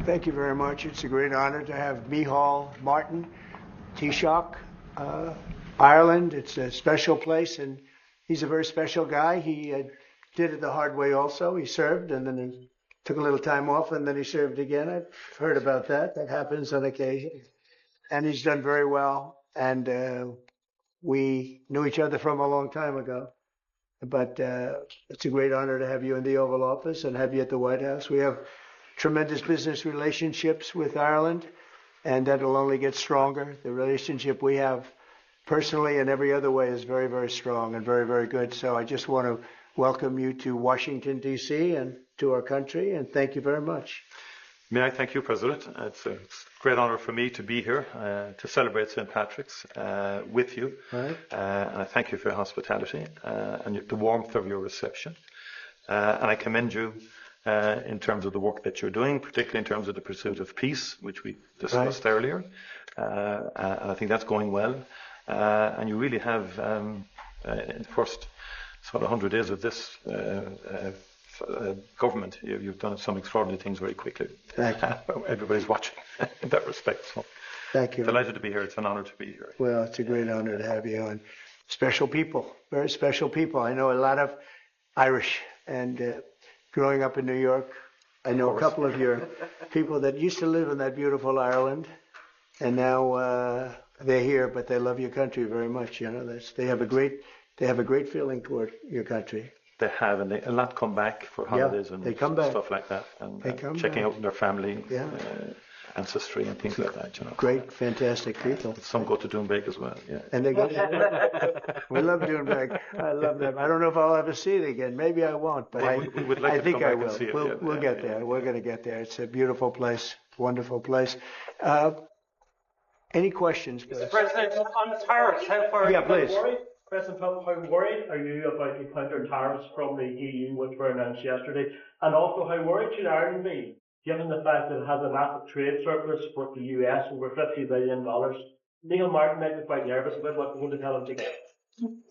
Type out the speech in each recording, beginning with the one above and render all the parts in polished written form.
Thank you very much. It's a great honor to have Micheál Martin, Taoiseach, Ireland. It's a special place, and he's a very special guy. He did it the hard way also. He served, and then he took a little time off, and then he served again. I've heard about that. That happens on occasion. And he's done very well. And we knew each other from a long time ago. But it's a great honor to have you in the Oval Office and have you at the White House. We have tremendous business relationships with Ireland, and that'll only get stronger. The relationship we have personally and every other way is very, very strong and very, very good. So I just want to welcome you to Washington, D.C. and to our country, and thank you very much. May I thank you, President. It's a great honour for me to be here to celebrate St. Patrick's with you. Right. And I thank you for your hospitality and the warmth of your reception. And I commend you in terms of the work that you're doing, particularly in terms of the pursuit of peace, which we discussed earlier. And I think that's going well. And you really have, in the first sort of 100 days of this government, you've done some extraordinary things very quickly. Thank you. Everybody's watching in that respect. So thank you. Delighted to be here. It's an honour to be here. Well, it's a great honour to have you, and special people, very special people. I know a lot of Irish, and growing up in New York, I know a couple of your people that used to live in that beautiful Ireland, and now they're here, but they love your country very much. You know, they have a great feeling toward your country. They have, and a lot come back for holidays and they come back. Stuff like that, and checking back. out their family, ancestry, and things like that. You know, great, fantastic people. Some go to Doonbeg as well. Yeah, and they go. We love Doonbeg. I love them. I don't know if I'll ever see it again. Maybe I won't, but we would like I to think come I back will. and see it. We'll get there. We're going to get there. It's a beautiful place, wonderful place. Any questions, please? Mr. President, on tariffs, how far are you worried? President, how worried are you about the counter tariffs from the EU, which were announced yesterday? And also, how worried should Ireland be, given the fact that it has a massive trade surplus with the US, over $50 billion? Micheál Martin might be quite nervous about what we're going to tell him to get.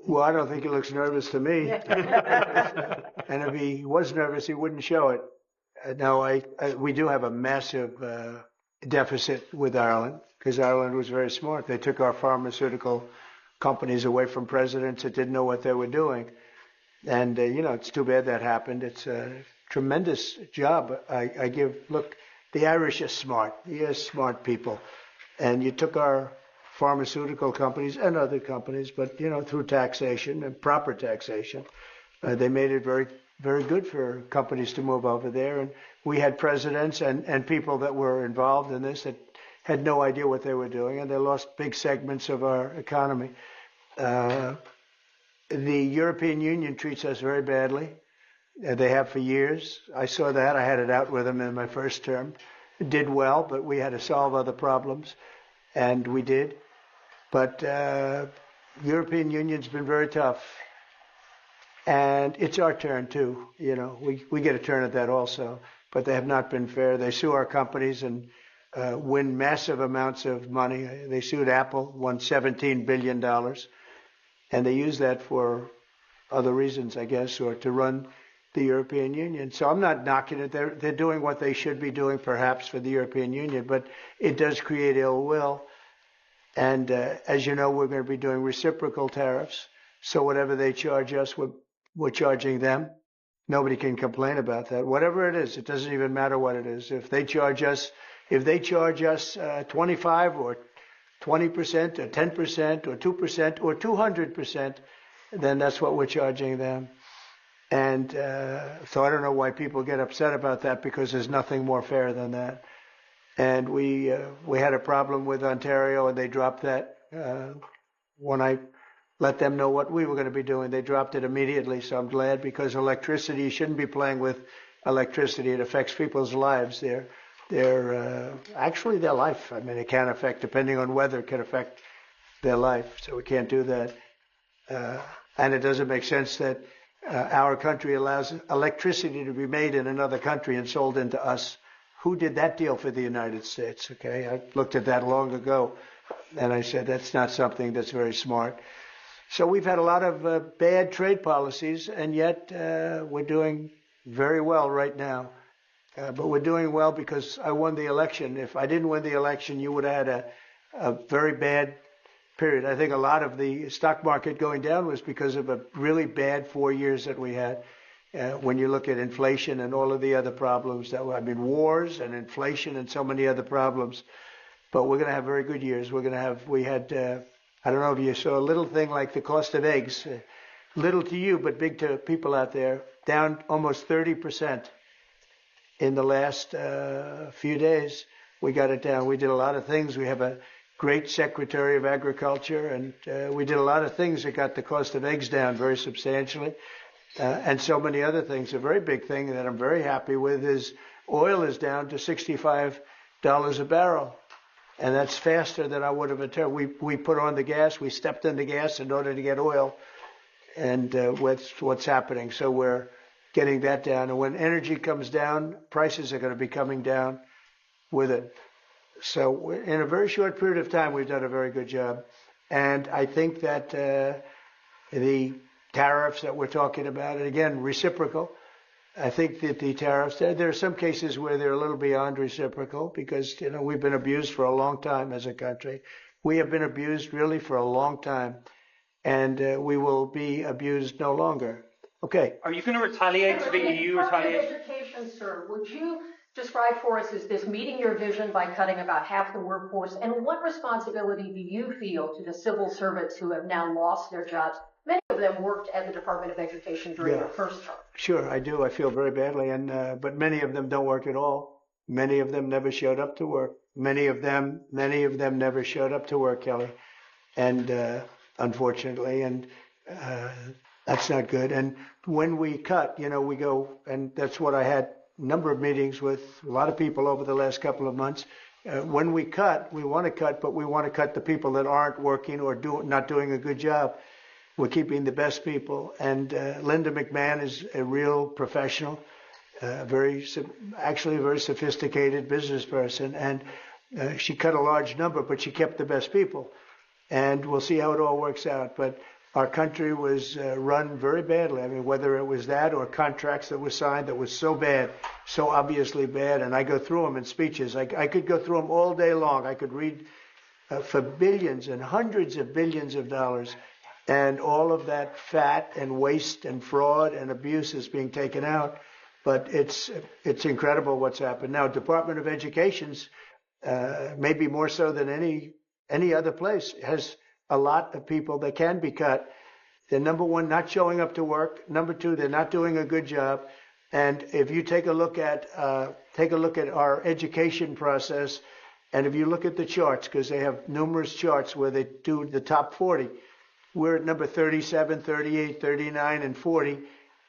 Well, I don't think he looks nervous to me. And if he was nervous, he wouldn't show it. No, we do have a massive deficit with Ireland, because Ireland was very smart. They took our pharmaceutical companies away from presidents that didn't know what they were doing. And, it's too bad that happened. It's a tremendous job. Look, the Irish are smart. You're smart people. And you took our pharmaceutical companies and other companies, but, through taxation and proper taxation, they made it very, very good for companies to move over there. And we had presidents and people that were involved in this that had no idea what they were doing, and they lost big segments of our economy. The European Union treats us very badly. They have for years. I saw that. I had it out with them in my first term. It did well, but we had to solve other problems, and we did. But European Union's been very tough, and it's our turn too. We get a turn at that also, but they have not been fair. They sue our companies and win massive amounts of money. They sued Apple, won $17 billion. And they use that for other reasons, I guess, or to run the European Union. So I'm not knocking it. They're doing what they should be doing, perhaps, for the European Union, but it does create ill will. And as you know, we're going to be doing reciprocal tariffs. So whatever they charge us, we're charging them. Nobody can complain about that. Whatever it is, it doesn't even matter what it is. If they charge us 25 or 20% or 10% or 2% or 200%, then that's what we're charging them. And so I don't know why people get upset about that, because there's nothing more fair than that. And we had a problem with Ontario, and they dropped that when I let them know what we were going to be doing. They dropped it immediately, so I'm glad, because electricity, you shouldn't be playing with electricity. It affects people's lives. Actually their life. I mean, it can affect, depending on weather, it can affect their life. So we can't do that. And it doesn't make sense that our country allows electricity to be made in another country and sold into us. Who did that deal for the United States? Okay, I looked at that long ago, and I said that's not something that's very smart. So we've had a lot of bad trade policies, and yet we're doing very well right now. But we're doing well because I won the election. If I didn't win the election, you would have had a very bad period. I think a lot of the stock market going down was because of a really bad 4 years that we had. When you look at inflation and all of the other problems wars and inflation and so many other problems. But we're going to have very good years. We had, I don't know if you saw a little thing like the cost of eggs, little to you, but big to people out there, down almost 30% in the last few days. We got it down. We did a lot of things. We have a great Secretary of Agriculture, and we did a lot of things that got the cost of eggs down very substantially, and so many other things. A very big thing that I'm very happy with is oil is down to $65 a barrel, and that's faster than I would have anticipated. We put on the gas. We stepped in the gas in order to get oil, and what's happening. So we're getting that down, and when energy comes down, prices are going to be coming down with it. So in a very short period of time, we've done a very good job. And I think that the tariffs that we're talking about, and again, reciprocal, I think that the tariffs, there are some cases where they're a little beyond reciprocal because, we've been abused for a long time as a country. We have been abused really for a long time, and we will be abused no longer. Okay. Are you going to retaliate to the EU? Education, sir, would you describe for us is this meeting your vision by cutting about half the workforce? And what responsibility do you feel to the civil servants who have now lost their jobs? Many of them worked at the Department of Education during their first term. Sure, I do. I feel very badly, but many of them don't work at all. Many of them never showed up to work. Many of them never showed up to work, Kelly, and unfortunately, and that's not good. And when we cut, we go, and that's what I had a number of meetings with a lot of people over the last couple of months. When we cut, we want to cut, but we want to cut the people that aren't working or not doing a good job. We're keeping the best people. And Linda McMahon is a real professional, actually a very sophisticated business person. And she cut a large number, but she kept the best people. And we'll see how it all works out. But our country was run very badly. I mean, whether it was that or contracts that were signed that was so bad, so obviously bad. And I go through them in speeches. I could go through them all day long. I could read for billions and hundreds of billions of dollars. And all of that fat and waste and fraud and abuse is being taken out. But it's incredible what's happened. Now, Department of Education's maybe more so than any other place has a lot of people that can be cut. They're, number one, not showing up to work. Number two, they're not doing a good job. And if you take a look at our education process, and if you look at the charts, because they have numerous charts where they do the top 40, we're at number 37, 38, 39, and 40.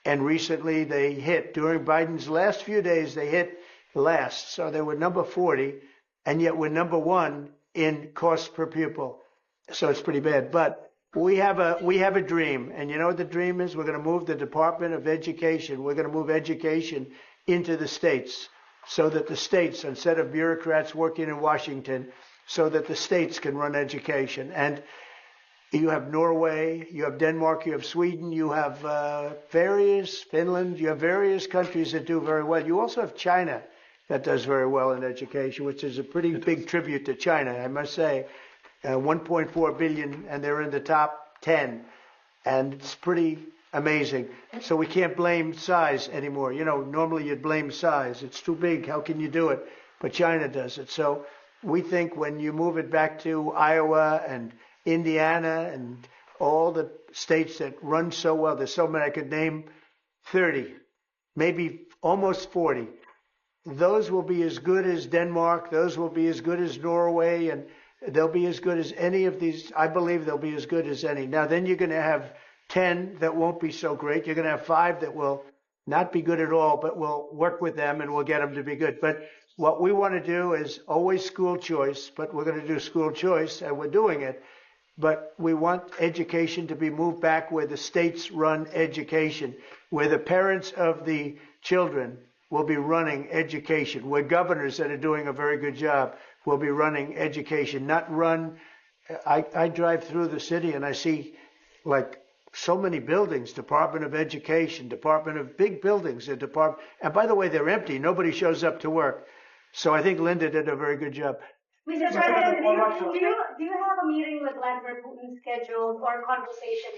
And recently they hit, during Biden's last few days, they hit last. So they were number 40, and yet we're number one in cost per pupil. So it's pretty bad. But we have a dream. And you know what the dream is? We're going to move the Department of Education. We're going to move education into the states so that the states, instead of bureaucrats working in Washington, so that the states can run education. And you have Norway, you have Denmark, you have Sweden, you have Finland, you have various countries that do very well. You also have China that does very well in education, which is a pretty big tribute to China, I must say. 1.4 billion, and they're in the top 10. And it's pretty amazing. So we can't blame size anymore. Normally you'd blame size. It's too big. How can you do it? But China does it. So we think when you move it back to Iowa and Indiana and all the states that run so well, there's so many, I could name 30, maybe almost 40. Those will be as good as Denmark. Those will be as good as Norway, and they'll be as good as any of these. I believe they'll be as good as any. Now, then you're going to have 10 that won't be so great. You're going to have 5 that will not be good at all, but we'll work with them and we'll get them to be good. But what we want to do is always school choice, but we're going to do school choice, and we're doing it. But we want education to be moved back where the states run education, where the parents of the children will be running education, where governors that are doing a very good job will be running education, not run. I drive through the city and I see like so many buildings, Department of Education, Department of big buildings, and by the way, they're empty. Nobody shows up to work. So I think Linda did a very good job. Mr. President, do you have a meeting with Vladimir Putin scheduled or conversation?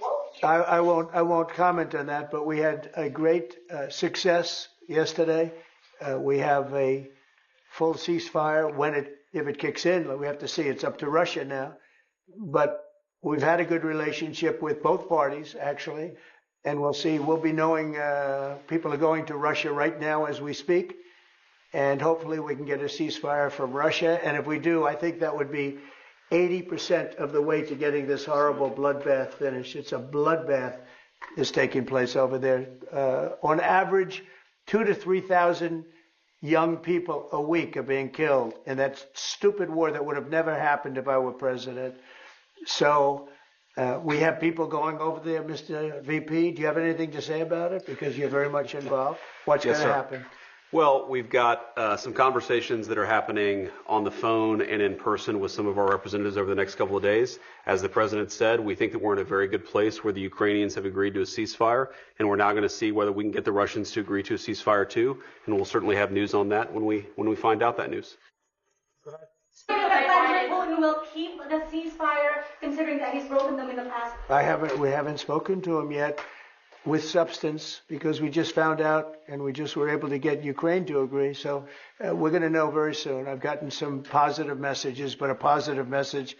I won't comment on that, but we had a great success yesterday. We have a full ceasefire if it kicks in. We have to see. It's up to Russia now, but we've had a good relationship with both parties, actually, and we'll see. We'll be knowing people are going to Russia right now as we speak, and hopefully we can get a ceasefire from Russia. And if we do, I think that would be 80% of the way to getting this horrible bloodbath finished. It's a bloodbath is taking place over there. On average, 2,000 to 3,000 young people a week are being killed in that stupid war that would have never happened if I were president. So we have people going over there, Mr. VP. Do you have anything to say about it? Because you're very much involved. What's going to happen? Well, we've got some conversations that are happening on the phone and in person with some of our representatives over the next couple of days. As the president said, we think that we're in a very good place where the Ukrainians have agreed to a ceasefire, and we're now going to see whether we can get the Russians to agree to a ceasefire too, and we'll certainly have news on that when we find out that news. Vladimir Putin will keep the ceasefire, considering that he's broken them in the past. We haven't spoken to him yet with substance, because we just found out and we just were able to get Ukraine to agree. So we're going to know very soon. I've gotten some positive messages, but a positive message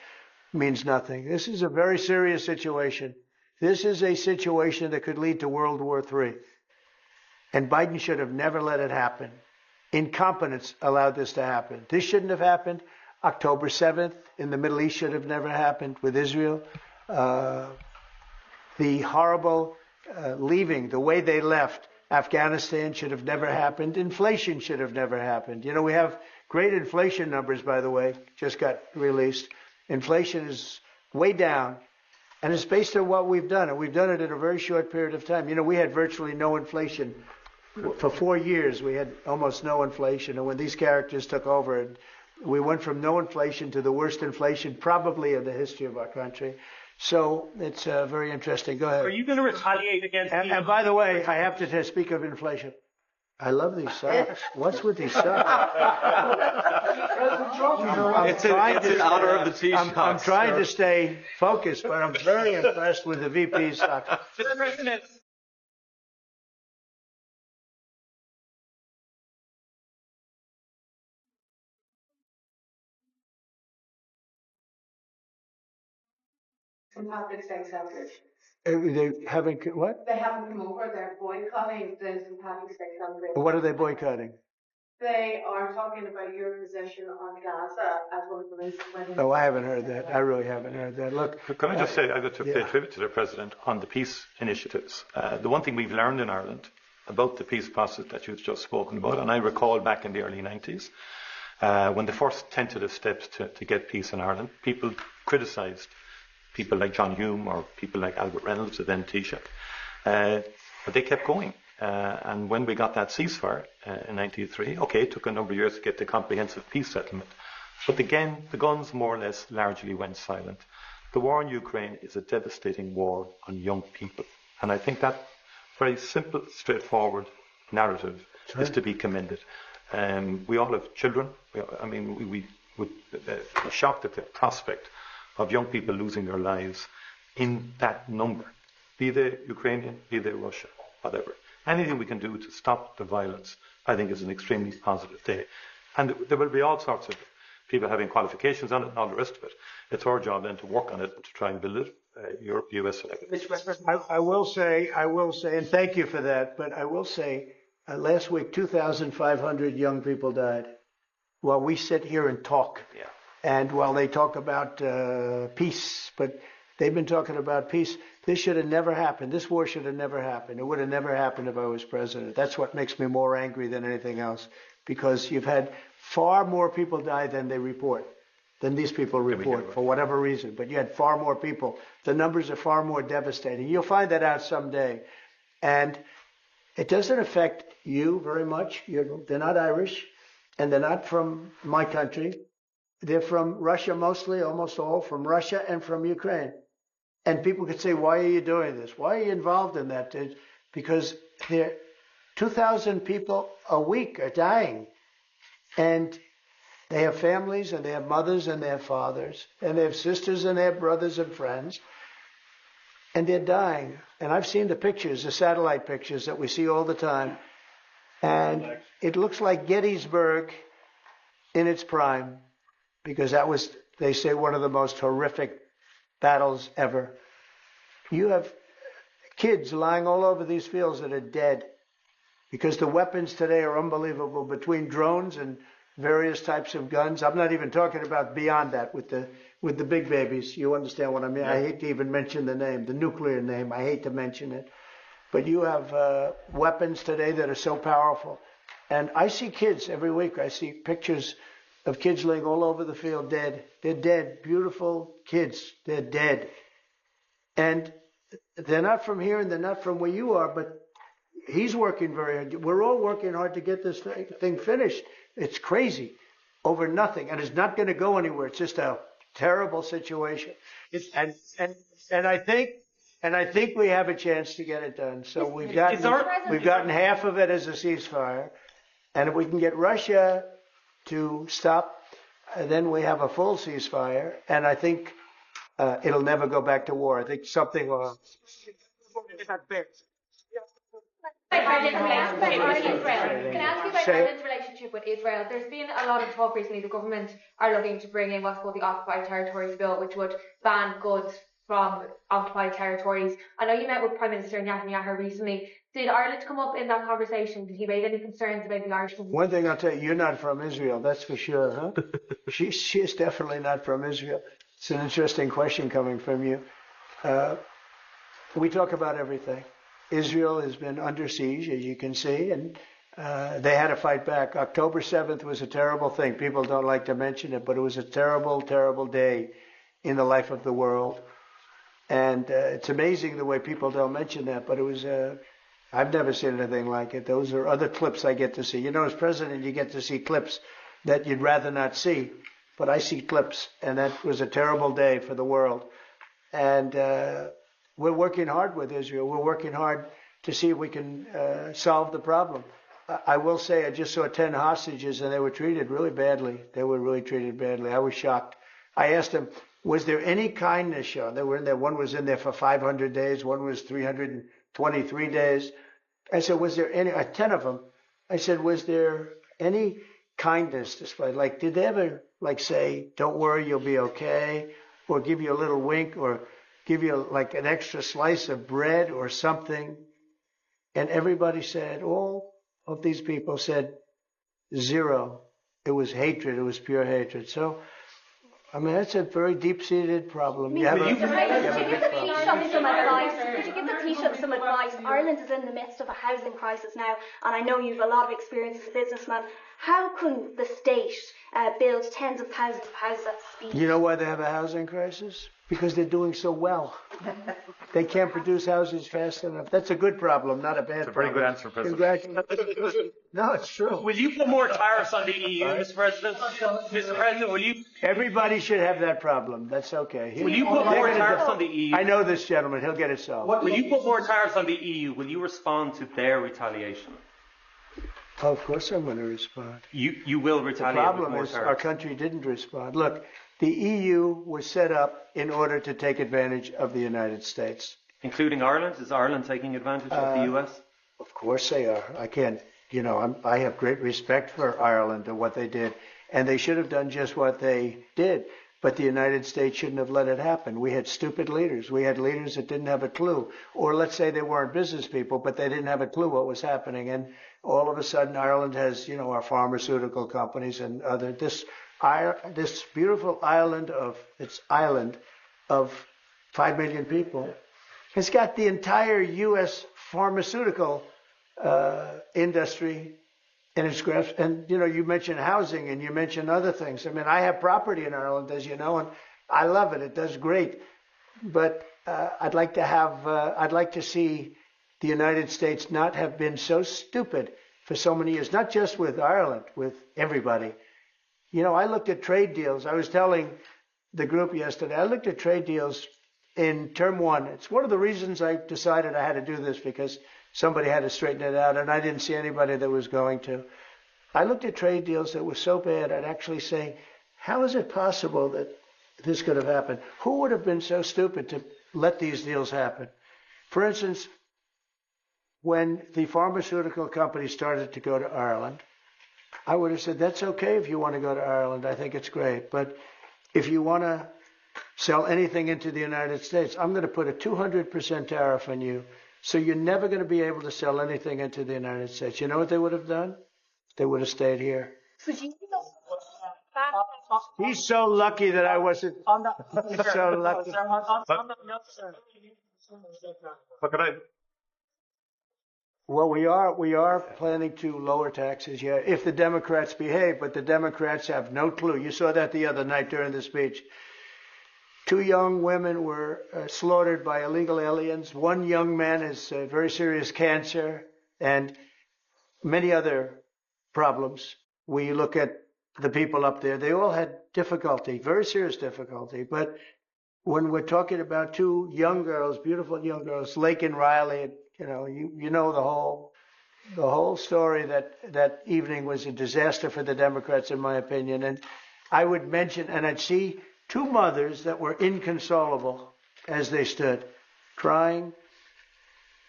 means nothing. This is a very serious situation. This is a situation that could lead to World War III. And Biden should have never let it happen. Incompetence allowed this to happen. This shouldn't have happened. October 7th in the Middle East should have never happened with Israel. The horrible leaving, the way they left Afghanistan should have never happened. Inflation should have never happened. You know, we have great inflation numbers, by the way, just got released. Inflation is way down, and it's based on what we've done, and we've done it in a very short period of time. You know, we had virtually no inflation. For 4 years, we had almost no inflation, and when these characters took over, we went from no inflation to the worst inflation probably in the history of our country. So it's very interesting. Go ahead. Are you going to retaliate against and by the way, I have to speak of inflation. I love these socks. What's with these socks? It's in honor of the Taoiseach. I'm trying to stay focused, but I'm very impressed with the VP's socks. Some topics accepted. They haven't what? They haven't come over. They're boycotting the St. Patrick's Day celebration. What are they boycotting? They are talking about your position on Gaza as one of the reasons. Oh, I haven't heard that. I really haven't heard that. Look, can I just say, I got to pay tribute to the President on the peace initiatives. The one thing we've learned in Ireland about the peace process that you've just spoken about, and I recall back in the early 90s, when the first tentative steps to get peace in Ireland, people criticised people like John Hume or people like Albert Reynolds, the then Taoiseach. But they kept going. And when we got that ceasefire in 1993, okay, it took a number of years to get the comprehensive peace settlement. But again, the guns more or less largely went silent. The war in Ukraine is a devastating war on young people. And I think that very simple, straightforward narrative is to be commended. We all have children. We would be shocked at the prospect of young people losing their lives in that number, be they Ukrainian, be they Russian, whatever. Anything we can do to stop the violence, I think, is an extremely positive day. And there will be all sorts of people having qualifications on it and all the rest of it. It's our job then to work on it and to try and build it. Europe, US, whatever. I will say, and thank you for that, but I will say, last week 2,500 young people died while we sit here and talk. Yeah. And while they talk about peace, but they've been talking about peace, this should have never happened. This war should have never happened. It would have never happened if I was president. That's what makes me more angry than anything else, because you've had far more people die than these people report, for whatever reason. But you had far more people. The numbers are far more devastating. You'll find that out someday. And it doesn't affect you very much. They're not Irish, and they're not from my country. They're from Russia mostly, almost all from Russia and from Ukraine. And people could say, why are you doing this? Why are you involved in that? Because 2,000 people a week are dying. And they have families, and they have mothers, and they have fathers, and they have sisters, and they have brothers and friends. And they're dying. And I've seen the pictures, the satellite pictures that we see all the time. And it looks like Gettysburg in its prime, because that was, they say, one of the most horrific battles ever. You have kids lying all over these fields that are dead, because the weapons today are unbelievable, between drones and various types of guns. I'm not even talking about beyond that with the big babies. You understand what I mean? Yeah. I hate to even mention the name, the nuclear name. I hate to mention it. But you have weapons today that are so powerful. And I see kids every week. I see pictures of kids laying all over the field dead. They're dead. Beautiful kids. They're dead. And they're not from here and they're not from where you are, but he's working very hard. We're all working hard to get this thing finished. It's crazy over nothing, and it's not going to go anywhere. It's just a terrible situation. And I think we have a chance to get it done. So we've gotten half of it as a ceasefire, and if we can get Russia to stop, then we have a full ceasefire. And I think it'll never go back to war. I think something. It's not fair. Can I ask you about Ireland's relationship with Israel? There's been a lot of talk recently. The government are looking to bring in what's called the Occupied Territories Bill, which would ban goods from occupied territories. I know you met with Prime Minister Netanyahu recently. Did Ireland come up in that conversation? Did he raise any concerns about the Irish? One thing I'll tell you, you're not from Israel, that's for sure, huh? She's definitely not from Israel. It's an interesting question coming from you. We talk about everything. Israel has been under siege, as you can see, and they had to fight back. October 7th was a terrible thing. People don't like to mention it, but it was a terrible, terrible day in the life of the world. And it's amazing the way people don't mention that, but it was, I've never seen anything like it. Those are other clips I get to see. You know, as president, you get to see clips that you'd rather not see, but I see clips, and that was a terrible day for the world. And we're working hard with Israel. We're working hard to see if we can solve the problem. I will say I just saw 10 hostages, and they were treated really badly. They were really treated badly. I was shocked. I asked them, was there any kindness shown? They were in there. One was in there for 500 days. One was 323 days. I said, was there any, 10 of them, I said, was there any kindness displayed? Like, did they ever, like, say, don't worry, you'll be okay, or give you a little wink, or give you like an extra slice of bread or something? And everybody said, all of these people said, zero. It was hatred. It was pure hatred. So, I mean, that's a very deep-seated problem. Could you give the Taoiseach some advice? Ireland is in the midst of a housing crisis now, and I know you have a lot of experience as a businessman. How can the state build tens of thousands of houses at speed? You know why they have a housing crisis? Because they're doing so well. They can't produce houses fast enough. That's a good problem, not a bad problem. It's a very good answer, President. Congratulations. No, it's true. Will you put more tariffs on the EU, Mr. President? Mr. President, will you? Everybody should have that problem. That's okay. Will you put more tariffs on the EU? I know this gentleman. He'll get it solved. Will you put more tariffs on the EU? Will you respond to their retaliation? Oh, of course I'm going to respond. You will retaliate. The problem is our country didn't respond. Look, the EU was set up in order to take advantage of the United States. Including Ireland? Is Ireland taking advantage of the US? Of course they are. I can't, I have great respect for Ireland and what they did. And they should have done just what they did. But the United States shouldn't have let it happen. We had stupid leaders. We had leaders that didn't have a clue. Or let's say they weren't business people, but they didn't have a clue what was happening. And all of a sudden Ireland has, our pharmaceutical companies and other, this beautiful island of 5 million people has got the entire U.S. pharmaceutical industry in its grasp. And, you mentioned housing and you mentioned other things. I mean, I have property in Ireland, as you know, and I love it. It does great. But I'd like to see the United States not have been so stupid for so many years, not just with Ireland, with everybody. I looked at trade deals. I was telling the group yesterday, I looked at trade deals in term one. It's one of the reasons I decided I had to do this, because somebody had to straighten it out, and I didn't see anybody that was going to. I looked at trade deals that were so bad, I'd actually say, how is it possible that this could have happened? Who would have been so stupid to let these deals happen? For instance, when the pharmaceutical companies started to go to Ireland, I would have said, that's okay if you want to go to Ireland. I think it's great. But if you want to sell anything into the United States, I'm going to put a 200% tariff on you. So you're never going to be able to sell anything into the United States. You know what they would have done? They would have stayed here. He's so lucky that I wasn't. He's so lucky. Look at it. Well, we are planning to lower taxes, yeah, if the Democrats behave, but the Democrats have no clue. You saw that the other night during the speech. 2 young women were slaughtered by illegal aliens. 1 young man has very serious cancer and many other problems. We look at the people up there, they all had difficulty, very serious difficulty. But when we're talking about 2 young girls, beautiful young girls, Lake and Riley, you know the whole story. That evening was a disaster for the Democrats, in my opinion. And I would mention, and I'd see 2 mothers that were inconsolable as they stood, crying.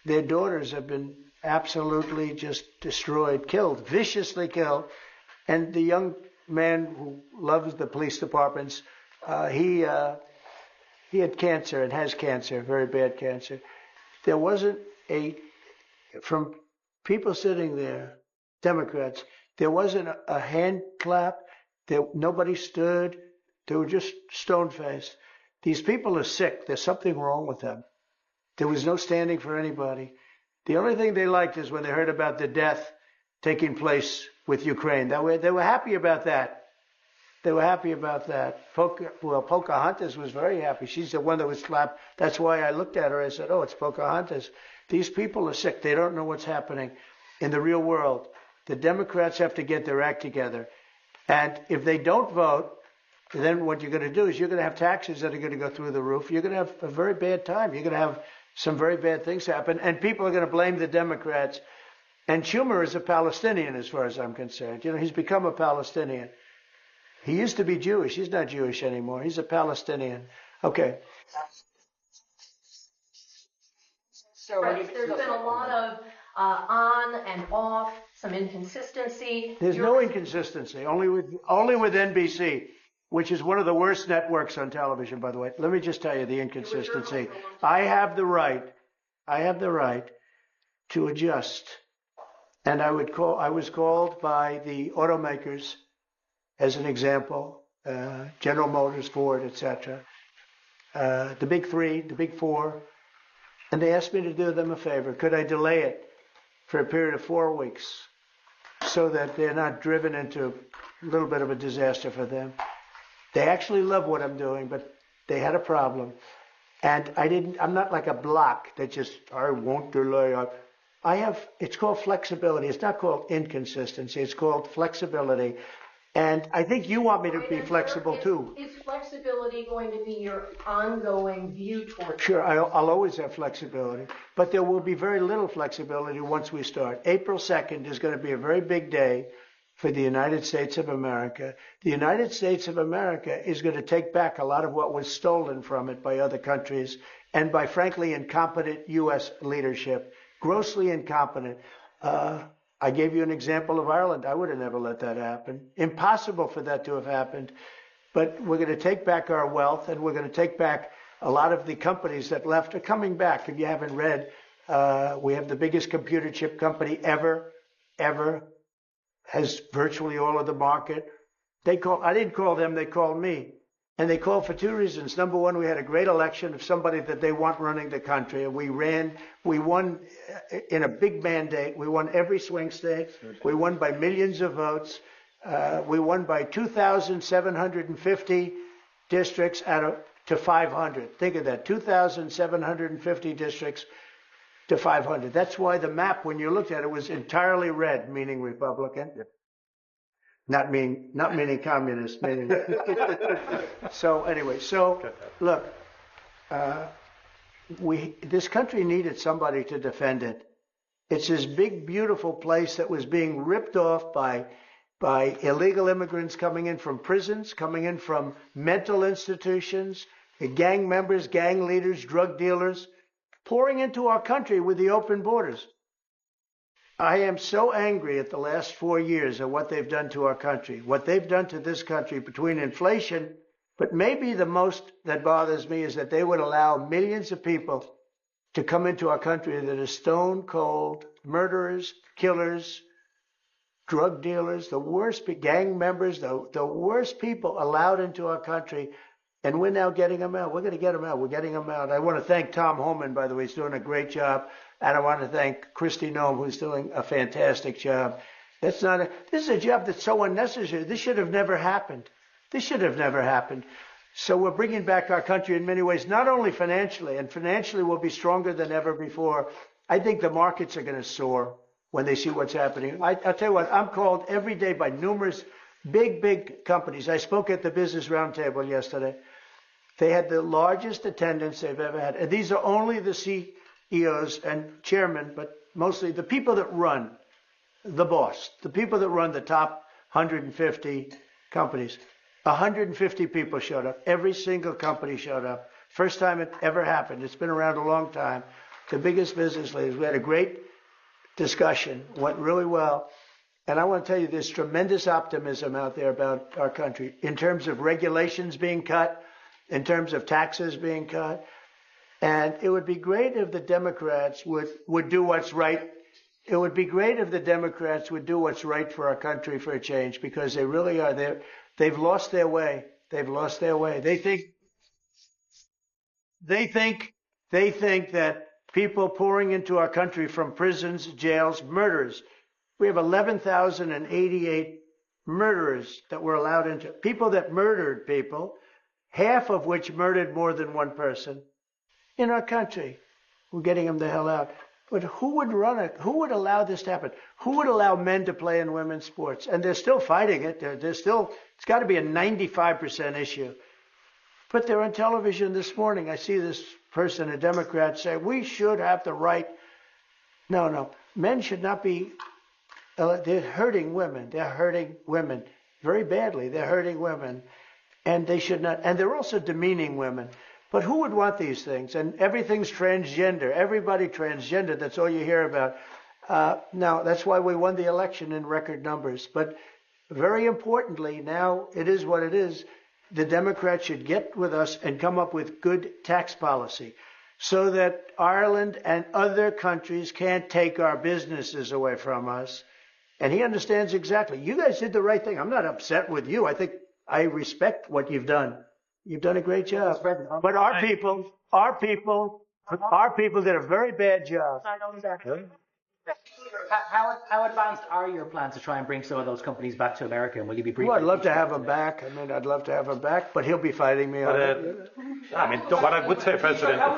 Their daughters have been absolutely just destroyed, killed, viciously killed. And the young man who loves the police departments, he had cancer and has cancer, very bad cancer. There wasn't from people sitting there, Democrats, there wasn't a hand clap. Nobody stood. They were just stone-faced. These people are sick. There's something wrong with them. There was no standing for anybody. The only thing they liked is when they heard about the death taking place with Ukraine. They were happy about that. They were happy about that. Pocahontas was very happy. She's the one that was slapped. That's why I looked at her. I said, oh, it's Pocahontas. These people are sick. They don't know what's happening in the real world. The Democrats have to get their act together. And if they don't vote, then what you're going to do is you're going to have taxes that are going to go through the roof. You're going to have a very bad time. You're going to have some very bad things happen. And people are going to blame the Democrats. And Schumer is a Palestinian as far as I'm concerned. He's become a Palestinian. He used to be Jewish. He's not Jewish anymore. He's a Palestinian. Okay. So there's been a lot of on and off, some inconsistency. There's no inconsistency, only with NBC, which is one of the worst networks on television, by the way. Let me just tell you the inconsistency. I have the right to adjust. And I was called by the automakers as an example, General Motors, Ford, etc. The big 3, the big 4. And they asked me to do them a favor. Could I delay it for a period of 4 weeks so that they're not driven into a little bit of a disaster for them? They actually love what I'm doing, but they had a problem. And I'm not like a block that just, I won't delay. It's called flexibility. It's not called inconsistency. It's called flexibility. And I think you want me to be flexible too. Is flexibility going to be your ongoing view towards? Sure, I'll always have flexibility, but there will be very little flexibility once we start. April 2nd is going to be a very big day for the United States of America. The United States of America is going to take back a lot of what was stolen from it by other countries and by, frankly, incompetent U.S. leadership, grossly incompetent. I gave you an example of Ireland. I would have never let that happen. Impossible for that to have happened. But we're going to take back our wealth, and we're going to take back a lot of the companies that left are coming back. If you haven't read, we have the biggest computer chip company ever, has virtually all of the market. I didn't call them, they called me. And they called for 2 reasons. Number one, we had a great election of somebody that they want running the country. And we won in a big mandate. We won every swing state. We won by millions of votes. We won by 2,750 districts to 500. Think of that, 2,750 districts to 500. That's why the map, when you looked at it, was entirely red, meaning Republican. Yep. Not meaning communist, meaning. So anyway, look, this country needed somebody to defend it. It's this big, beautiful place that was being ripped off by illegal immigrants coming in from prisons, coming in from mental institutions, the gang members, gang leaders, drug dealers, pouring into our country with the open borders. I am so angry at the last 4 years at what they've done to our country, what they've done to this country between inflation, but maybe the most that bothers me is that they would allow millions of people to come into our country that are stone cold murderers, killers, drug dealers, the worst gang members, the worst people allowed into our country. And we're now getting them out. We're going to get them out. We're getting them out. I want to thank Tom Homan, by the way. He's doing a great job. And I want to thank Christy Noem, who's doing a fantastic job. This is a job that's so unnecessary. This should have never happened. This should have never happened. So we're bringing back our country in many ways, not only financially, and financially we'll be stronger than ever before. I think the markets are going to soar when they see what's happening. I'll tell you what, I'm called every day by numerous big companies. I spoke at the Business Roundtable yesterday. They had the largest attendance they've ever had. And these are only the CEOs and chairmen, but mostly the people that run the boss, the people that run the top 150 companies. 150 people showed up. Every single company showed up. First time it ever happened. It's been around a long time. The biggest business leaders. We had a great discussion. Went really well. And I want to tell you, there's tremendous optimism out there about our country in terms of regulations being cut, in terms of taxes being cut. And it would be great if the Democrats would do what's right. It would be great if the Democrats would do what's right for our country for a change, because they really are there. They've lost their way. They've lost their way. They think that people pouring into our country from prisons, jails, murderers. We have 11,088 murderers that were allowed into, people that murdered people, half of which murdered more than one person in our country. We're getting them the hell out. But who would allow this to happen? Who would allow men to play in women's sports? And they're still fighting it. It's got to be a 95% issue. But they're on television this morning. I see this person, a Democrat, say, we should have the right. No. Men should not be, they're hurting women. They're hurting women very badly. They're hurting women. And they should not, and they're also demeaning women. But who would want these things? And everything's transgender. Everybody transgender. That's all you hear about. Now, that's why we won the election in record numbers. But very importantly, now it is what it is. The Democrats should get with us and come up with good tax policy so that Ireland and other countries can't take our businesses away from us. And he understands exactly. You guys did the right thing. I'm not upset with you. I respect what you've done. You've done a great job. But our people did a very bad job. How advanced are your plans to try and bring some of those companies back to America? And will you be briefing? Well, I'd love to have him back. I'd love to have him back, but he'll be fighting me on it. What I would say, President, if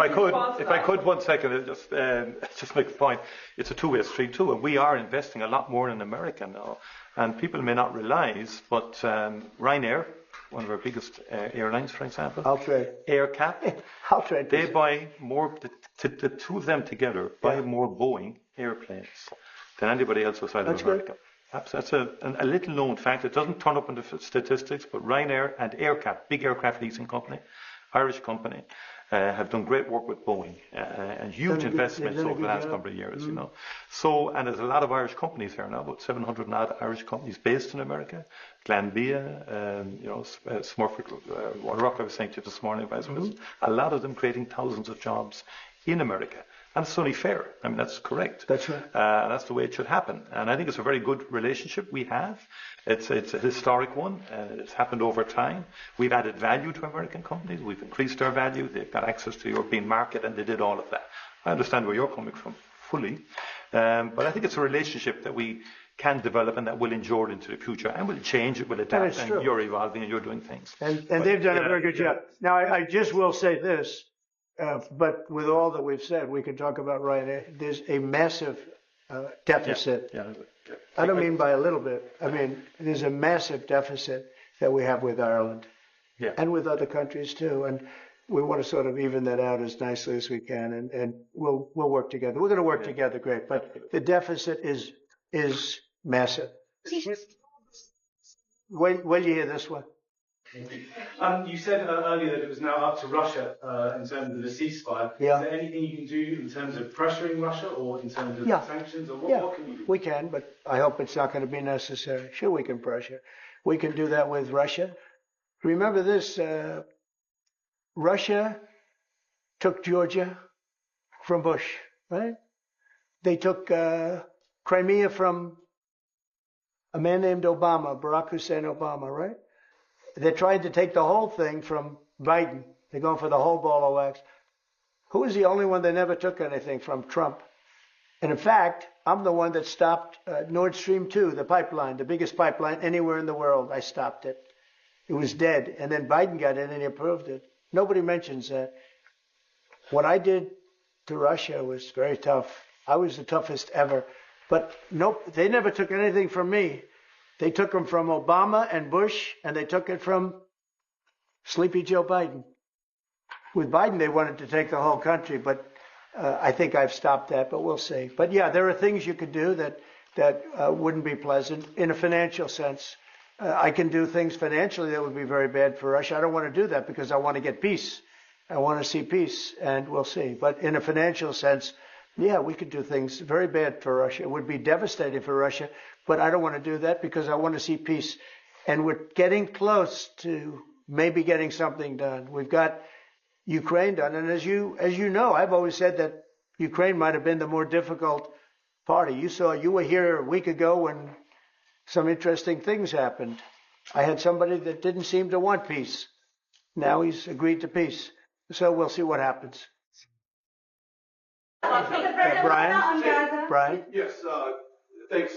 I could 1 second, just make the point. It's a two-way street too, and we are investing a lot more in America now. And people may not realise, but Ryanair, one of our biggest airlines, for example, AirCap, they buy more. The two of them together buy more Boeing airplanes than anybody else outside of America. That's a little known fact. It doesn't turn up in the statistics, but Ryanair and AirCap, big aircraft leasing company, Irish company, have done great work with Boeing and huge investments over the last number of years. You know, so and there's a lot of Irish companies here now, about 700 and odd Irish companies based in America. Glanbia, Smurfit, Rock, I was saying to you this morning, a lot of them creating thousands of jobs in America. And it's only fair. That's correct. That's right. And that's the way it should happen. And I think it's a very good relationship we have. It's a historic one. It's happened over time. We've added value to American companies. We've increased their value. They've got access to the European market, and they did all of that. I understand where you're coming from fully. But I think it's a relationship that we can develop and that will endure into the future and will change, it will adapt, and you're evolving and you're doing things. And they've done a very good job. Now, I just will say this. But with all that we've said, we can talk about Ryanair. There's a massive deficit. I don't mean by a little bit. There's a massive deficit that we have with Ireland and with other countries too. And we want to sort of even that out as nicely as we can, and we'll work together. We're going to work together, great, but the deficit is massive. When you hear this one? You said earlier that it was now up to Russia in terms of the ceasefire. Yeah. Is there anything you can do in terms of pressuring Russia or in terms of sanctions? Or what can you do? We can, but I hope it's not going to be necessary. Sure, we can pressure. We can do that with Russia. Remember this, Russia took Georgia from Bush, right? They took Crimea from a man named Obama, Barack Hussein Obama, right? They tried to take the whole thing from Biden. They're going for the whole ball of wax. Who is the only one that never took anything from? Trump. And in fact, I'm the one that stopped Nord Stream 2, the pipeline, the biggest pipeline anywhere in the world. I stopped it. It was dead. And then Biden got in and he approved it. Nobody mentions that. What I did to Russia was very tough. I was the toughest ever. But nope, they never took anything from me. They took them from Obama and Bush, and they took it from Sleepy Joe Biden. With Biden, they wanted to take the whole country, but I think I've stopped that, but we'll see. But yeah, there are things you could do that wouldn't be pleasant in a financial sense. I can do things financially that would be very bad for Russia. I don't want to do that because I want to get peace. I want to see peace, and we'll see. But in a financial sense, yeah, we could do things very bad for Russia. It would be devastating for Russia, but I don't want to do that because I want to see peace. And we're getting close to maybe getting something done. We've got Ukraine done. And as you know, I've always said that Ukraine might have been the more difficult party. You were here a week ago when some interesting things happened. I had somebody that didn't seem to want peace. Now he's agreed to peace. So we'll see what happens. Brian? Yes, thanks.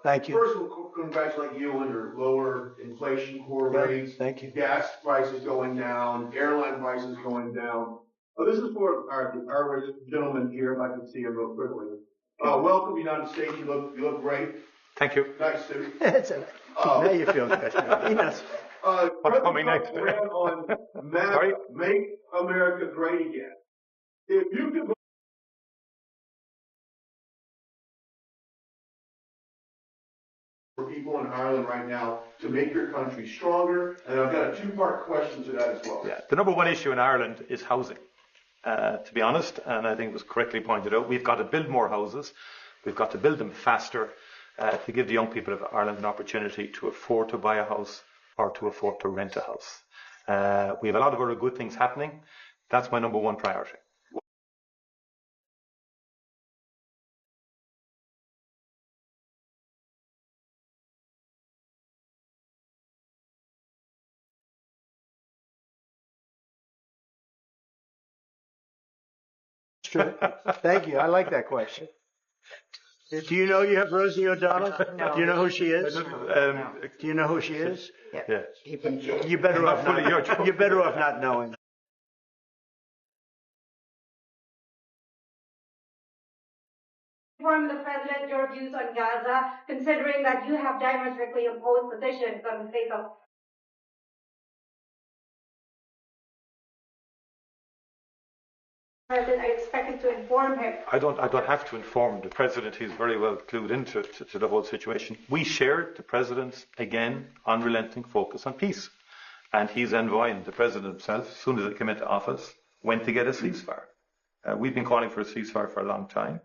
Thank you. First, we'll congratulate you on your lower inflation core rates. Thank you. Gas prices going down, airline prices going down. This is for our gentleman here, if I can see him real quickly. Welcome, United States. You look great. Thank you. Nice suit. Now you feel good. What's coming next? On Make America Great Again. If you could for people in Ireland right now to make your country stronger, and I've got a two-part question to that as well. Yeah, the number one issue in Ireland is housing, to be honest, and I think it was correctly pointed out. We've got to build more houses. We've got to build them faster to give the young people of Ireland an opportunity to afford to buy a house or to afford to rent a house. We have a lot of other good things happening. That's my number one priority. Thank you. I like that question. Do you know you have Rosie O'Donnell? No. Do you know who she is? Do you know who she is? Yeah. You're better off not. You're better off not knowing. Inform the President your views on Gaza, considering that you have diametrically opposed positions on the face of President, I expected to inform him. I don't have to inform the President. He's very well clued into to the whole situation. We shared the President's, again, unrelenting focus on peace. And he's envoying the President himself, as soon as he came into office, went to get a ceasefire. We've been calling for a ceasefire for a long time.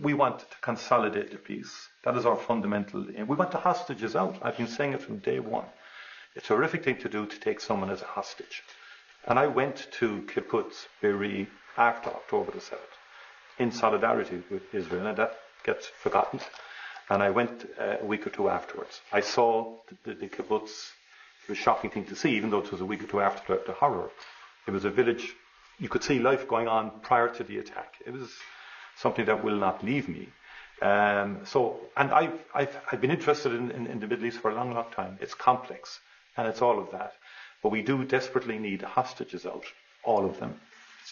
We want to consolidate the peace. That is our fundamental aim. We want the hostages out. I've been saying it from day one. It's a horrific thing to do to take someone as a hostage. And I went to Kibbutz Be'eri after October the 7th in solidarity with Israel, and that gets forgotten. And I went a week or two afterwards. I saw the kibbutz. It was a shocking thing to see, even though it was a week or two after the horror. It was a village. You could see life going on prior to the attack. It was something that will not leave me. And I've been interested in the Middle East for a long, long time. It's complex, and it's all of that. But we do desperately need hostages out, all of them.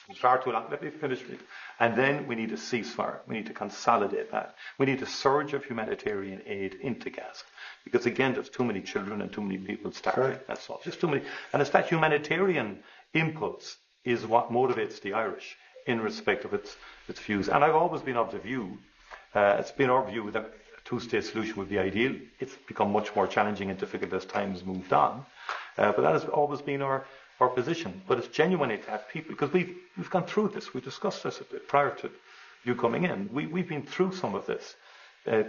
It's far too long. Let me finish it. And then we need a ceasefire. We need to consolidate that. We need a surge of humanitarian aid into Gaza. Because again, there's too many children and too many people starving. Right. That's all. Just too many. And it's that humanitarian impulse is what motivates the Irish in respect of its views. And I've always been of the view, it's been our view that a two-state solution would be ideal. It's become much more challenging and difficult as time's moved on. But that has always been our position. But it's genuinely to have people, because we've gone through this. We discussed this a bit prior to you coming in. We've been through some of this.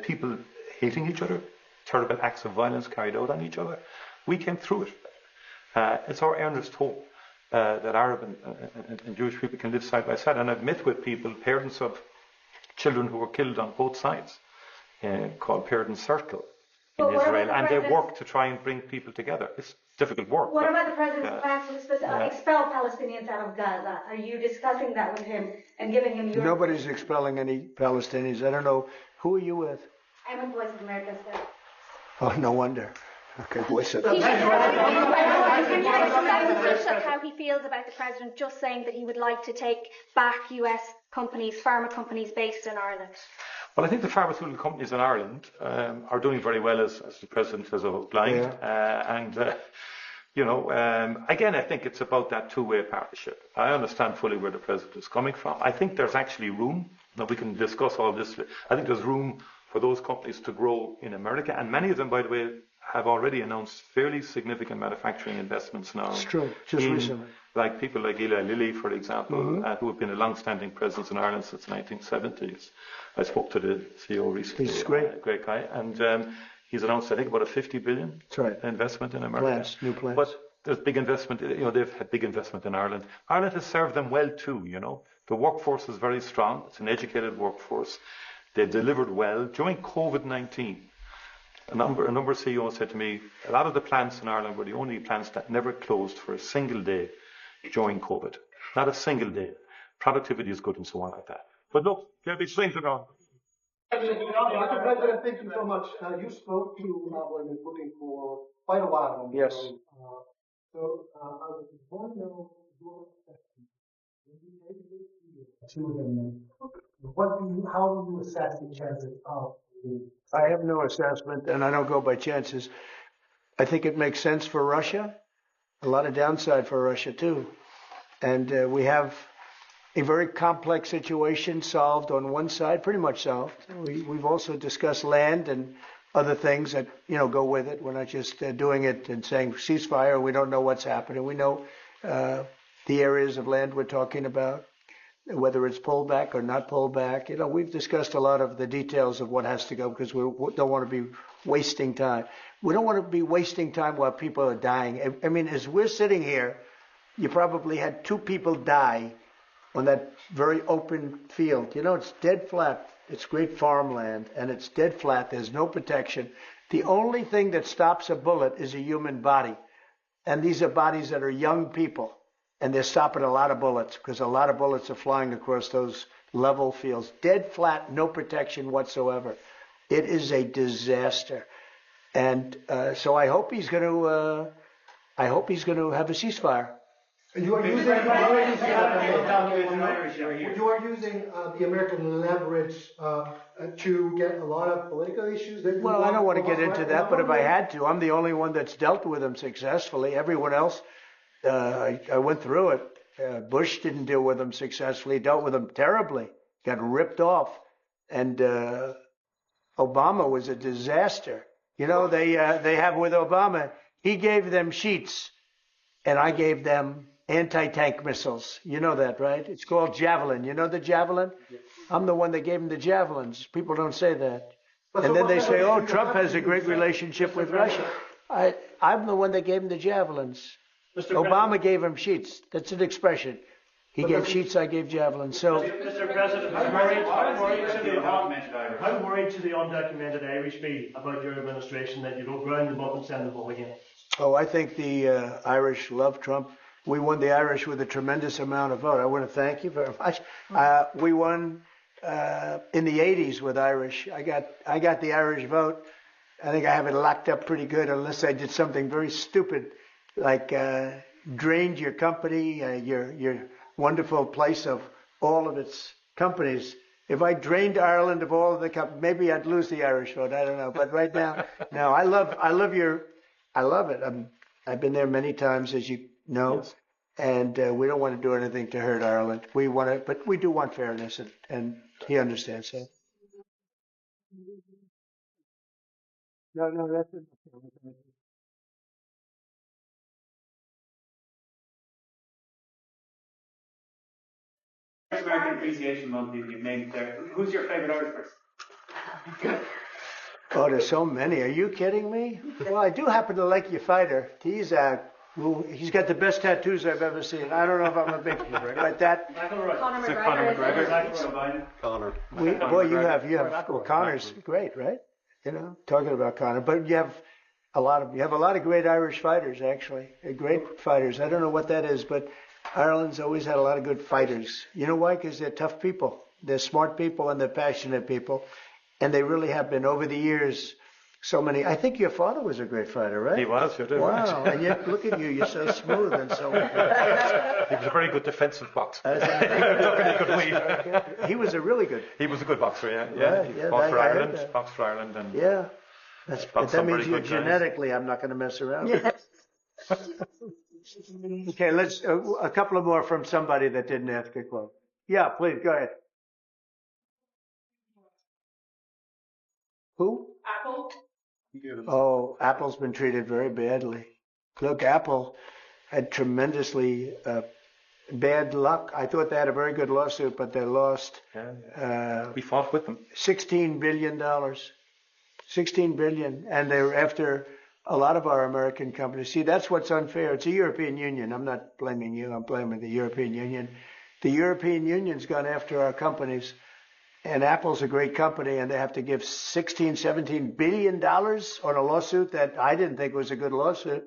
People hating each other, terrible acts of violence carried out on each other. We came through it. It's our earnest hope that Arab and Jewish people can live side by side. And I've met with people, parents of children who were killed on both sides, called Parents Circle in Israel, and they work to try and bring people together. It's difficult work. What about the president's plans to expel Palestinians out of Gaza? Are you discussing that with him and giving him your... Nobody's expelling any Palestinians. I don't know. Who are you with? I'm with Voice of America, sir. Oh, no wonder. Okay, Voice of Can you explain how he feels about the president just saying that he would like to take back US companies, pharma companies based in Ireland? Well, I think the pharmaceutical companies in Ireland are doing very well, as the President has outlined. Again, I think it's about that two-way partnership. I understand fully where the President is coming from. I think there's actually room. Now, we can discuss all this. I think there's room for those companies to grow in America. And many of them, by the way, have already announced fairly significant manufacturing investments now. It's true, just recently. Like people like Eli Lilly, for example, who have been a long-standing presence in Ireland since the 1970s. I spoke to the CEO recently. He's great. Great guy. And he's announced, I think, about a $50 billion investment in America. New plants. But there's big investment, they've had big investment in Ireland. Ireland has served them well too, The workforce is very strong. It's an educated workforce. They delivered well. During COVID-19, a number of CEOs said to me, a lot of the plants in Ireland were the only plants that never closed for a single day during COVID. Not a single day. Productivity is good and so on like that. But look, there'll be strength around. Mr. President, thank you so much. You spoke to Vladimir Putin for quite a while. Yes. So I want to know your assessment. When you made this deal to him, how do you assess the chances of the... I have no assessment, and I don't go by chances. I think it makes sense for Russia. A lot of downside for Russia, too. And we have a very complex situation solved on one side, pretty much solved. We've also discussed land and other things that, go with it. We're not just doing it and saying ceasefire. We don't know what's happening. We know the areas of land we're talking about, whether it's pulled back or not pulled back. We've discussed a lot of the details of what has to go because we don't want to be wasting time. We don't want to be wasting time while people are dying. I mean, as we're sitting here, you probably had 2 people die on that very open field. It's dead flat. It's great farmland, and it's dead flat. There's no protection. The only thing that stops a bullet is a human body. And these are bodies that are young people. And they're stopping a lot of bullets because a lot of bullets are flying across those level fields. Dead flat, no protection whatsoever. It is a disaster. And so I hope he's going to have a ceasefire. You are using the American leverage to get a lot of political issues. Well, I don't want to get into that, but if I had to, I'm the only one that's dealt with them successfully. Everyone else, I went through it. Bush didn't deal with them successfully, dealt with them terribly, got ripped off. And Obama was a disaster. They have with Obama, he gave them sheets and I gave them anti-tank missiles. You know that, right? It's called Javelin. You know the Javelin? I'm the one that gave them the Javelins. People don't say that. And then they say, oh, Trump has a great relationship with Russia. I'm the one that gave him the Javelins. Obama gave him sheets. That's an expression. He gave sheets, I gave javelins. So, Mr. President, how worried should the undocumented Irish be about your administration that you don't ground them up and send them home again? Oh, I think the Irish love Trump. We won the Irish with a tremendous amount of vote. I want to thank you very much. We won in the 80s with Irish. I got the Irish vote. I think I have it locked up pretty good unless I did something very stupid, like drained your company, your wonderful place of all of its companies. If I drained Ireland of all of the companies, maybe I'd lose the Irish vote. I don't know. But right now, no, I love it. I've been there many times, as you know. Yes. and we don't want to do anything to hurt Ireland. We want to, but we do want fairness, and he understands that. No, that's it. American Appreciation Month you've named there. Who's your favourite Irish person? Oh, there's so many. Are you kidding me? Well, I do happen to like your fighter. He's got the best tattoos I've ever seen. I don't know if I'm a big but that. Conor McGregor. Conor. Boy, you have well, Conor's great, right? You know, talking about Conor, but you have a lot of great Irish fighters actually, great fighters. I don't know what that is, but Ireland's always had a lot of good fighters. You know why? Because they're tough people. They're smart people and they're passionate people. And they really have been over the years. So many. I think your father was a great fighter, right? He was, you did. Wow. And yet, look at you. You're so smooth and so. He was a very good defensive boxer. He was a really good. He was a good boxer, yeah. He boxed for Ireland, and yeah. That means you genetically. I'm not going to mess around. Yeah. Okay, let's a couple of more from somebody that didn't ask a quote. Yeah, please go ahead. Who? Apple. Oh, Apple's been treated very badly. Look, Apple had tremendously bad luck. I thought they had a very good lawsuit, but they lost. We fought with them. $16 billion. $16 billion. And they're after a lot of our American companies. See, that's what's unfair. It's the European Union. I'm not blaming you. I'm blaming the European Union. The European Union's gone after our companies. And Apple's a great company, and they have to give $16-17 billion on a lawsuit that I didn't think was a good lawsuit.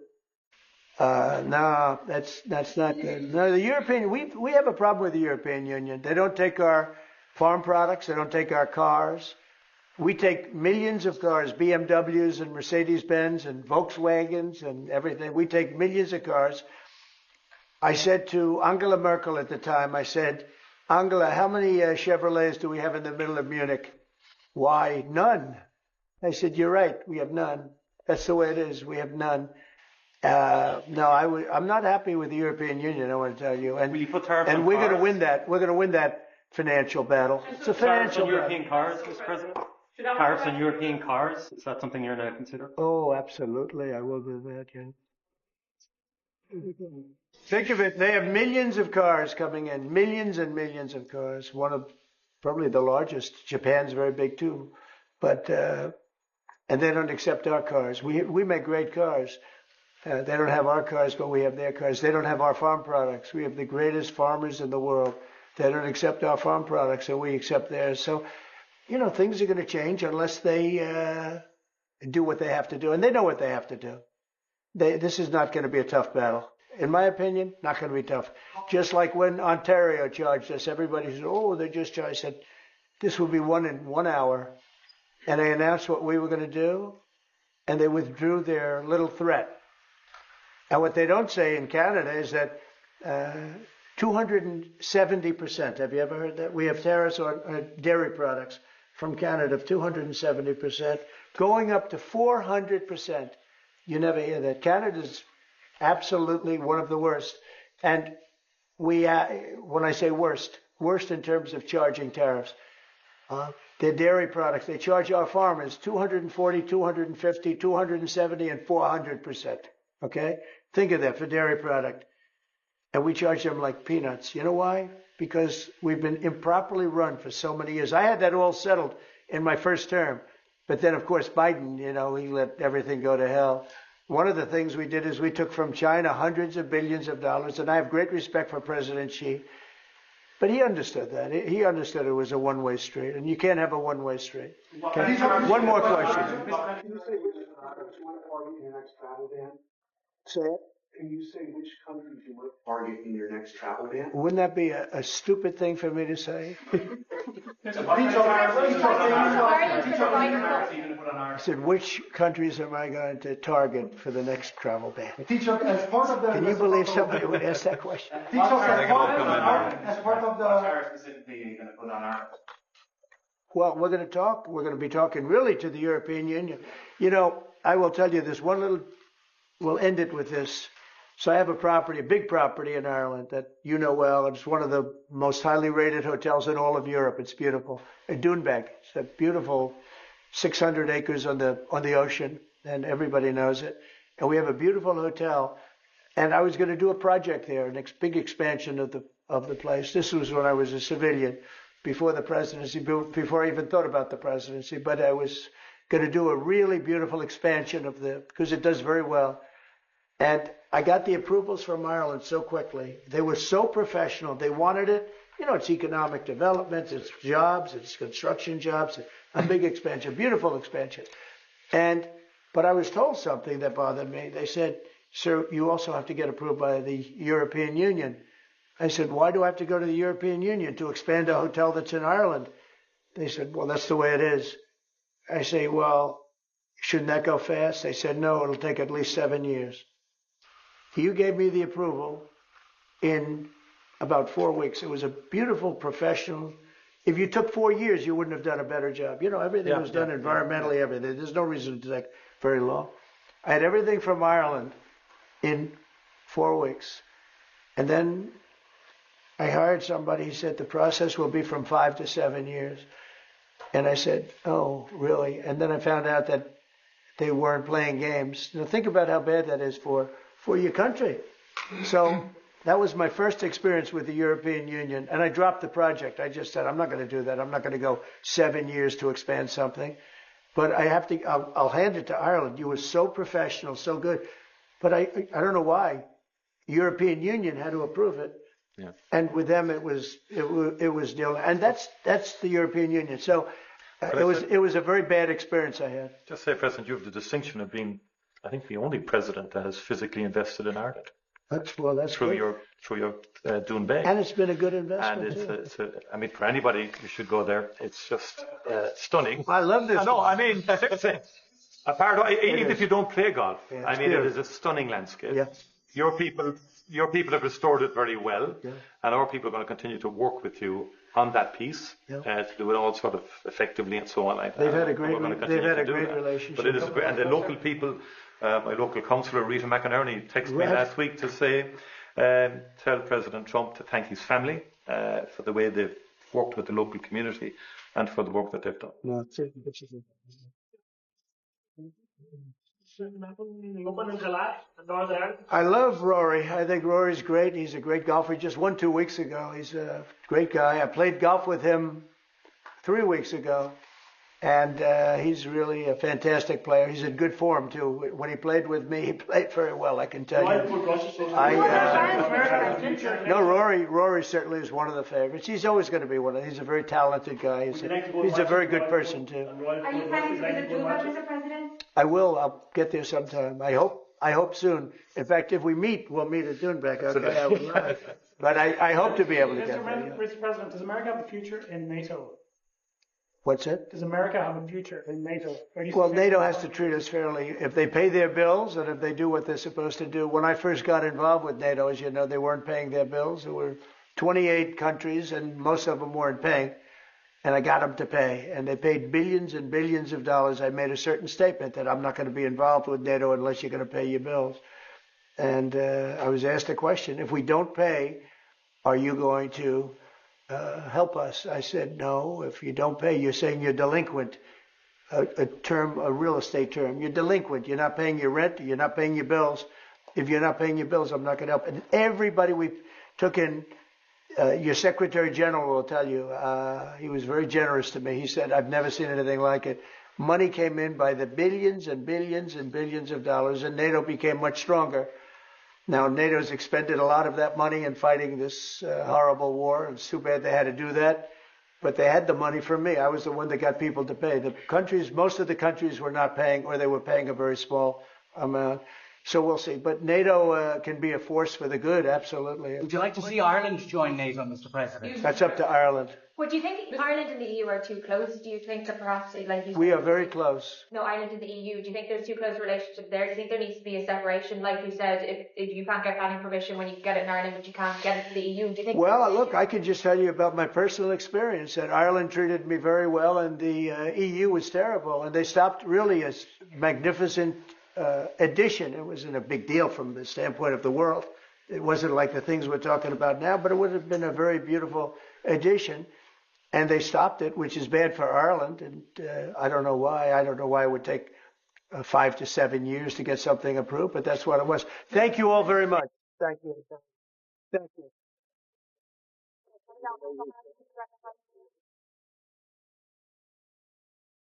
No, that's not good. No, the European, we have a problem with the European Union. They don't take our farm products. They don't take our cars. We take millions of cars, BMWs and Mercedes-Benz and Volkswagens and everything. We take millions of cars. I said to Angela Merkel at the time, I said, Angela, how many Chevrolets do we have in the middle of Munich? Why, none. I said, you're right, we have none. That's the way it is, we have none. No, I'm not happy with the European Union, I want to tell you. And, will you put tariffs and on we're cars? going to win that. We're going to win that financial battle. It's a financial battle. European cars, Mr. President? Tariffs on European cars? Is that something you're going to consider? Oh, absolutely, I will do that, yeah. Think of it, they have millions of cars coming in, millions and millions of cars. One of probably the largest. Japan's very big too. But, and they don't accept our cars. We make great cars. They don't have our cars, but we have their cars. They don't have our farm products. We have the greatest farmers in the world. They don't accept our farm products, and we accept theirs. So, you know, things are going to change unless they do what they have to do. And they know what they have to do. This is not going to be a tough battle. In my opinion, not going to be tough. Just like when Ontario charged us, everybody said, oh, they just charged. I said, this will be won in 1 hour. And they announced what we were going to do, and they withdrew their little threat. And what they don't say in Canada is that 270%, have you ever heard that? We have tariffs on dairy products from Canada of 270%, going up to 400%. You never hear that. Canada's absolutely one of the worst. And we, when I say worst in terms of charging tariffs. Their dairy products, they charge our farmers 240, 250, 270, and 400%. Okay? Think of that for dairy product. And we charge them like peanuts. You know why? Because we've been improperly run for so many years. I had that all settled in my first term. But then, of course, Biden, you know, he let everything go to hell. One of the things we did is we took from China hundreds of billions of dollars, and I have great respect for President Xi. But he understood that. He understood it was a one-way street, and you can't have a one-way street. Okay. One more question. Can you say which countries you want to target in your next travel ban? Say it. Can you say which countries you want to target in your next travel ban? Wouldn't that be a stupid thing for me to say? I said, which countries am I going to target for the next travel ban? Can you believe somebody would ask that question? Well, we're going to be talking really to the European Union. You know, I will tell you this one little, we'll end it with this. So I have a property, a big property in Ireland that you know well. It's one of the most highly rated hotels in all of Europe. It's beautiful. At Doonbeg, it's a beautiful 600 acres on the ocean, and everybody knows it. And we have a beautiful hotel. And I was going to do a project there, a big expansion of the place. This was when I was a civilian, before the presidency, before I even thought about the presidency. But I was going to do a really beautiful expansion because it does very well. And I got the approvals from Ireland so quickly. They were so professional. They wanted it. You know, it's economic development, it's jobs, it's construction jobs, a big expansion, beautiful expansion. But I was told something that bothered me. They said, "Sir, you also have to get approved by the European Union." I said, "Why do I have to go to the European Union to expand a hotel that's in Ireland?" They said, "Well, that's the way it is." I say, "Well, shouldn't that go fast?" They said, "No, it'll take at least 7 years." You gave me the approval in about 4 weeks. It was a beautiful professional. If you took 4 years, you wouldn't have done a better job. You know, everything was done environmentally, everything. There's no reason to take very long. I had everything from Ireland in 4 weeks. And then I hired somebody. He said the process will be from 5 to 7 years. And I said, "Oh, really?" And then I found out that they weren't playing games. Now think about how bad that is for your country. So that was my first experience with the European Union. And I dropped the project. I just said, I'm not going to do that. I'm not going to go 7 years to expand something. But I'll hand it to Ireland. You were so professional, so good. But I don't know why. European Union had to approve it. Yeah. And with them, it was deal. And that's the European Union. So it was a very bad experience I had. Just say, President, you have the distinction of being, I think, the only president that has physically invested in Ireland. That's through great. your Doonbeg. And it's been a good investment. And I mean, for anybody, you should go there. It's just stunning. I love this. No, I mean, even if you don't play golf, I mean, it is a stunning landscape. Yeah. Your people have restored it very well, and our people are going to continue to work with you on that piece to do it all sort of effectively and so on. They've had a great relationship. But it is and the local people. My local councillor, Rita McInerney, texted me last week to say, tell President Trump to thank his family for the way they've worked with the local community and for the work that they've done. No, I love Rory. I think Rory's great. He's a great golfer. He just won 2 weeks ago. He's a great guy. I played golf with him 3 weeks ago. And he's really a fantastic player. He's in good form, too. When he played with me, he played very well, I can tell you. No, Rory certainly is one of the favorites. He's always going to be one of them. He's a very talented guy. He's a very good person, too. Are you planning to visit Cuba, Mr. President? I will. I'll get there sometime. I hope soon. In fact, if we meet, we'll meet at Doonbeg. Okay, I would love it. But I hope to be able to get there. Mr. President, does America have a future in NATO? What's it? Does America have a future in NATO? Well, NATO has to treat us fairly. If they pay their bills and if they do what they're supposed to do. When I first got involved with NATO, as you know, they weren't paying their bills. There were 28 countries and most of them weren't paying. And I got them to pay. And they paid billions and billions of dollars. I made a certain statement that I'm not going to be involved with NATO unless you're going to pay your bills. And I was asked a question, if we don't pay, are you going to help us? I said, no, if you don't pay, you're saying you're delinquent. A real estate term. You're delinquent. You're not paying your rent. You're not paying your bills. If you're not paying your bills, I'm not going to help. And everybody we took in, your Secretary General will tell you, he was very generous to me. He said, I've never seen anything like it. Money came in by the billions and billions and billions of dollars, and NATO became much stronger. Now, NATO's expended a lot of that money in fighting this horrible war. It's too bad they had to do that. But they had the money from me. I was the one that got people to pay. Most of the countries were not paying, or they were paying a very small amount. So we'll see. But NATO can be a force for the good, absolutely. Would you like to see Ireland join NATO, Mr. President? That's up to Ireland. Well, do you think Ireland and the EU are too close? Do you think that perhaps, like you said, we are very close. No, Ireland and the EU. Do you think there's too close a relationship there? Do you think there needs to be a separation? Like you said, if you can't get planning permission when you can get it in Ireland, but you can't get it to the EU, do you think? Well, look, I can just tell you about my personal experience. That Ireland treated me very well, and the EU was terrible, and they stopped really a magnificent addition. It wasn't a big deal from the standpoint of the world. It wasn't like the things we're talking about now, but it would have been a very beautiful addition. And they stopped it, which is bad for Ireland. And I don't know why. I don't know why it would take 5 to 7 years to get something approved, but that's what it was. Thank you all very much. Thank you. Thank you.